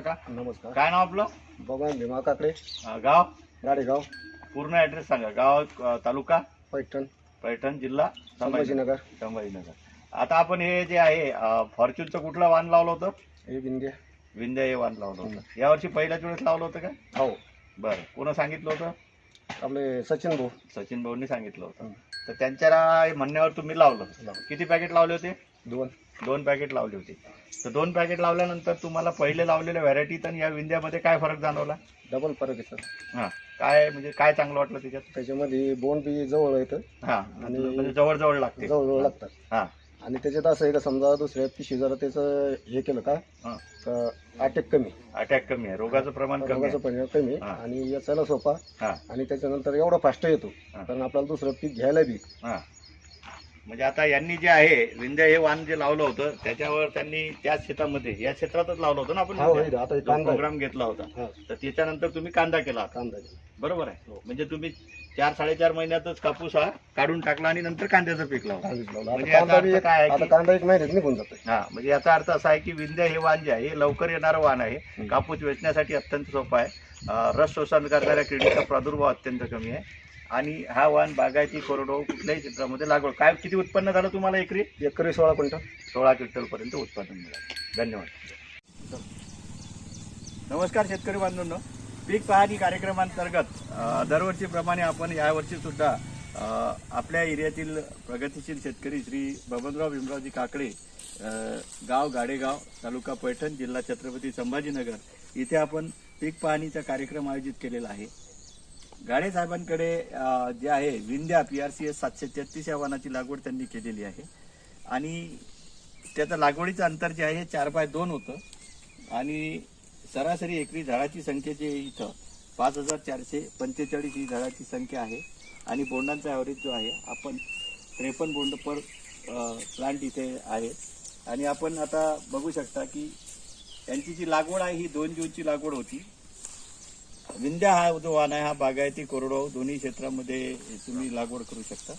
काका. नमस्कार. काय नाव आपलं? भगवान भीमा काकडे, गाव, गाडेगाव, पूर्ण ऍड्रेस सांगा. गाव, तालुका पैठण, पैठण, जिल्हा संभाजीनगर. संभाजीनगर. आता आपण हे जे आहे फॉर्च्यूनचं कुठलं वाण लावलं होतं? हे विंध्य. विंध्य हे वाण लावलं होतं. यावर्षी पहिल्याच वेळेस लावलं होतं का? हो. बरं, कोण सांगितलं होतं? आपले सचिन भाऊ. सचिन भाऊंनी सांगितलं होतं. तर त्यांच्या म्हणण्यावर तुम्ही लावलं. किती पॅकेट लावले होते? 2 पॅकेट लावले होते. तर 2 पॅकेट लावल्यानंतर तुम्हाला पहिले लावलेल्या व्हरायटीत आणि या विंध्यामध्ये काय फरक जाणवला? डबल फरक आहे सर. हां, काय म्हणजे काय चांगलं वाटलं त्याच्यात? त्याच्यामध्ये बोंड बी जवळ येतं. हां, म्हणजे जवळ लागते. जवळ लागतात. हां, आणि त्याच्यात असं आहे का, समजा दुसऱ्या पिशवी जरा त्याचं हे केलं का, हां, अटॅक कमी, अटॅक कमी आहे, रोगाचं प्रमाण कमी आहे. परिणाम कमी हां. आणि याचाला सोपा. हां, आणि त्याच्यानंतर एवढा फास्ट येतो हां. कारण आपल्याला दुसरं पीक घ्यायला बी. हां. म्हणजे आता यांनी जे आहे विंध्य हे वाण जे लावलं होतं त्याच्यावर त्यांनी त्याच शेतामध्ये या क्षेत्रातच लावलं होतं ना आपण? हो, हे आता हे कांदा आहे. प्रोग्राम घेतला होता. हा, तर त्याच्यानंतर तुम्ही कांदा केला. कांदा. बरोबर आहे. हो. म्हणजे तुम्ही 4-4.5 महिन्यातच कापूस हा काढून टाकला आणि नंतर कांद्याचं पीक लावलं. कांदा लावला. म्हणजे आता याचा कांदा बी अर्थ काय आहे आता की कांदा 1 महिन्यात निघून जातो. हा, म्हणजे याचा अर्थ असा आहे की विंध्य हे वाण जे आहे हे लवकर येणारं वाण आहे. कापूस वेचण्यासाठी अत्यंत सोपं आहे. रस शोषण करणाऱ्या किडीचा प्रादुर्भाव अत्यंत कमी आहे. आणि हा वाण बागायती, कोरडवाहू कुठल्याही क्षेत्रामध्ये लागवड. काय किती उत्पन्न झालं तुम्हाला एकरी? एकरी 16 क्विंटल. 16 क्विंटलपर्यंत उत्पादन मिळालं. धन्यवाद. नमस्कार शेतकरी बांधवांनो, पीक पाहणी कार्यक्रमांतर्गत दरवर्षीप्रमाणे आपण यावर्षी सुद्धा आपल्या एरियातील प्रगतिशील शेतकरी श्री बबनराव भीमरावजी काकडे, गाव गाडेगाव, तालुका पैठण, जिल्हा छत्रपती संभाजीनगर इथे आपण पीक पाहणीचा कार्यक्रम आयोजित केलेला आहे. गाडे साहेबांकडे जे आहे विंध्या PRCS 733 या वाणाची लागवड त्यांनी केलेली आहे. आणि त्याचं लागवडीचं अंतर जे आहे 4x2 होतं. आणि सरासरी एकरी झाडाची संख्या जी इथं 5445 ही झाडाची संख्या आहे. आणि बोंडांचा ॲव्हरेज जो आहे आपण 53 बोंड पर प्लांट इथे आहे. आणि आपण आता बघू शकता की यांची जी लागवड आहे ही 2 जूनची लागवड होती. विंध्या हा जो वाण आहे हा बागायती, कोरडवाहू दोन्ही क्षेत्रामध्ये तुम्ही लागवड करू शकता.